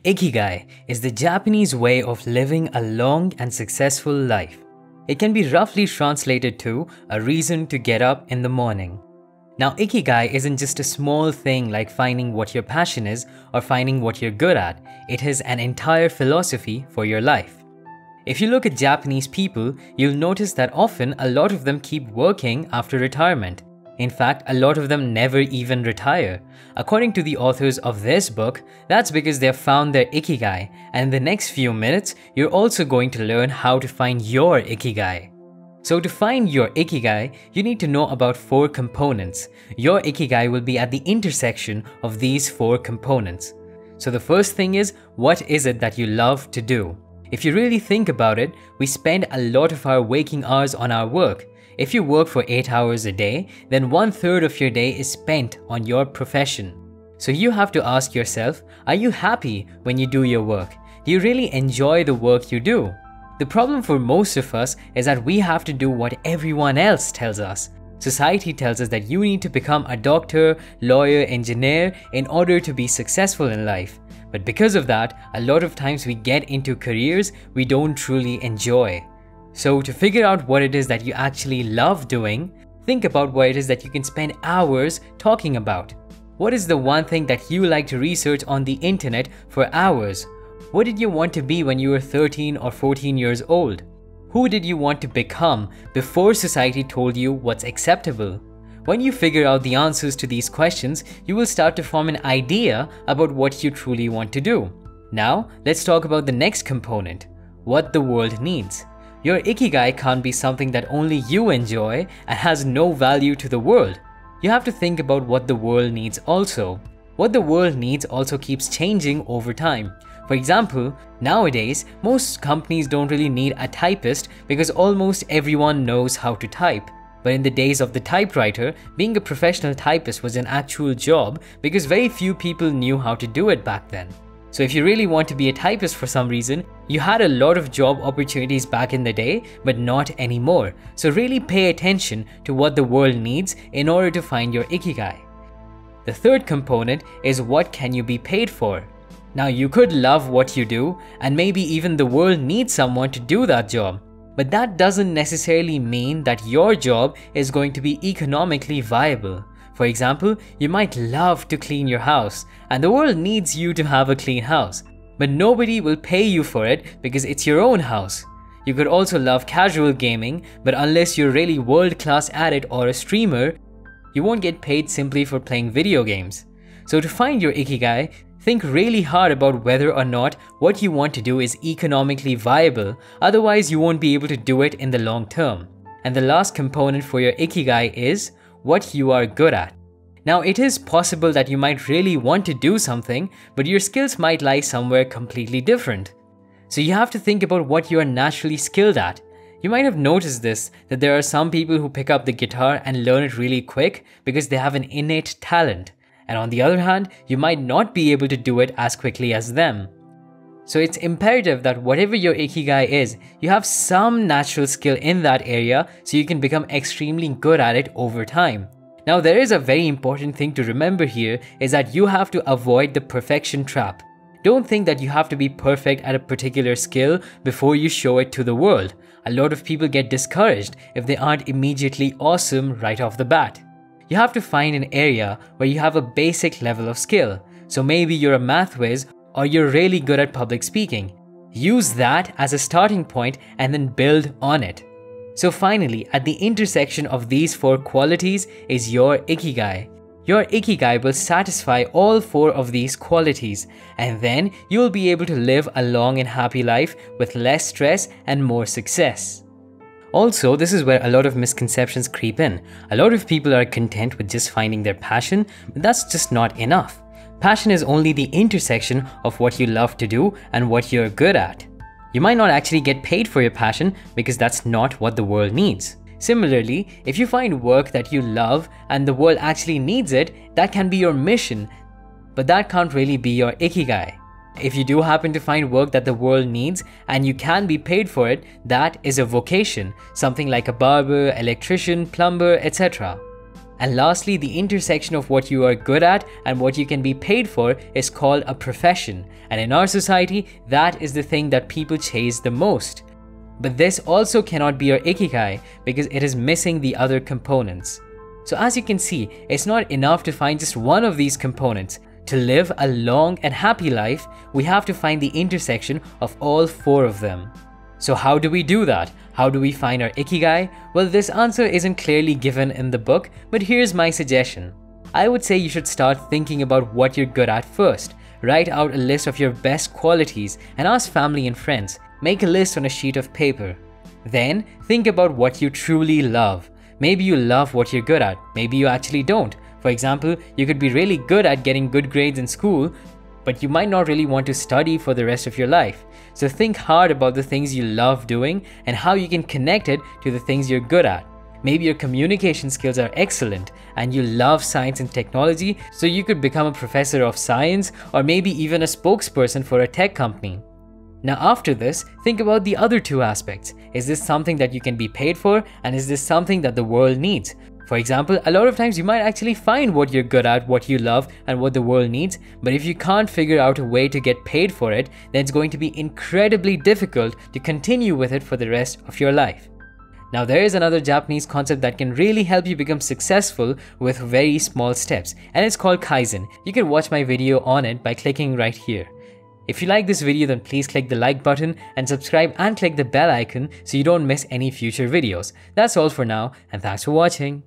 Ikigai is the Japanese way of living a long and successful life. It can be roughly translated to a reason to get up in the morning. Now, Ikigai isn't just a small thing like finding what your passion is or finding what you're good at. It is an entire philosophy for your life. If you look at Japanese people, you'll notice that often a lot of them keep working after retirement. In fact, a lot of them never even retire. According to the authors of this book, that's because they've found their Ikigai, and in the next few minutes, you're also going to learn how to find your Ikigai. So to find your Ikigai, you need to know about 4 components. Your Ikigai will be at the intersection of these 4 components. So the first thing is, what is it that you love to do? If you really think about it, we spend a lot of our waking hours on our work. If you work for 8 hours a day, then 1/3 of your day is spent on your profession. So you have to ask yourself, are you happy when you do your work? Do you really enjoy the work you do? The problem for most of us is that we have to do what everyone else tells us. Society tells us that you need to become a doctor, lawyer, engineer in order to be successful in life. But because of that, a lot of times we get into careers we don't truly enjoy. So to figure out what it is that you actually love doing, think about what it is that you can spend hours talking about. What is the one thing that you like to research on the internet for hours? What did you want to be when you were 13 or 14 years old? Who did you want to become before society told you what's acceptable? When you figure out the answers to these questions, you will start to form an idea about what you truly want to do. Now, let's talk about the next component, what the world needs. Your Ikigai can't be something that only you enjoy and has no value to the world. You have to think about what the world needs also. What the world needs also keeps changing over time. For example, nowadays, most companies don't really need a typist because almost everyone knows how to type. But in the days of the typewriter, being a professional typist was an actual job because very few people knew how to do it back then. So if you really want to be a typist for some reason, you had a lot of job opportunities back in the day, but not anymore. So really pay attention to what the world needs in order to find your Ikigai. The third component is what can you be paid for? Now you could love what you do, and maybe even the world needs someone to do that job. But that doesn't necessarily mean that your job is going to be economically viable. For example, you might love to clean your house, and the world needs you to have a clean house. But nobody will pay you for it because it's your own house. You could also love casual gaming, but unless you're really world-class at it or a streamer, you won't get paid simply for playing video games. So to find your Ikigai, think really hard about whether or not what you want to do is economically viable, otherwise you won't be able to do it in the long term. And the last component for your Ikigai is what you are good at. Now, it is possible that you might really want to do something, but your skills might lie somewhere completely different. So you have to think about what you are naturally skilled at. You might have noticed this, that there are some people who pick up the guitar and learn it really quick because they have an innate talent. And on the other hand, you might not be able to do it as quickly as them. So it's imperative that whatever your Ikigai is, you have some natural skill in that area so you can become extremely good at it over time. Now there is a very important thing to remember here is that you have to avoid the perfection trap. Don't think that you have to be perfect at a particular skill before you show it to the world. A lot of people get discouraged if they aren't immediately awesome right off the bat. You have to find an area where you have a basic level of skill. So maybe you're a math whiz or you're really good at public speaking. Use that as a starting point and then build on it. So finally, at the intersection of these 4 qualities is your Ikigai. Your Ikigai will satisfy all 4 of these qualities, and then you will be able to live a long and happy life with less stress and more success. Also, this is where a lot of misconceptions creep in. A lot of people are content with just finding their passion, but that's just not enough. Passion is only the intersection of what you love to do and what you're good at. You might not actually get paid for your passion because that's not what the world needs. Similarly, if you find work that you love and the world actually needs it, that can be your mission, but that can't really be your Ikigai. If you do happen to find work that the world needs and you can be paid for it, that is a vocation, something like a barber, electrician, plumber, etc. And lastly, the intersection of what you are good at and what you can be paid for is called a profession. And in our society, that is the thing that people chase the most. But this also cannot be your Ikigai because it is missing the other components. So as you can see, it's not enough to find just one of these components. To live a long and happy life, we have to find the intersection of all four of them. So how do we do that? How do we find our Ikigai? Well, this answer isn't clearly given in the book, but here's my suggestion. I would say you should start thinking about what you're good at first. Write out a list of your best qualities and ask family and friends. Make a list on a sheet of paper. Then think about what you truly love. Maybe you love what you're good at, maybe you actually don't. For example, you could be really good at getting good grades in school, but you might not really want to study for the rest of your life. So think hard about the things you love doing and how you can connect it to the things you're good at. Maybe your communication skills are excellent and you love science and technology, so you could become a professor of science or maybe even a spokesperson for a tech company. Now after this, think about the other two aspects. Is this something that you can be paid for, and is this something that the world needs? For example, a lot of times you might actually find what you're good at, what you love, and what the world needs, but if you can't figure out a way to get paid for it, then it's going to be incredibly difficult to continue with it for the rest of your life. Now there is another Japanese concept that can really help you become successful with very small steps, and it's called Kaizen. You can watch my video on it by clicking right here. If you like this video, then please click the like button and subscribe and click the bell icon so you don't miss any future videos. That's all for now, and thanks for watching.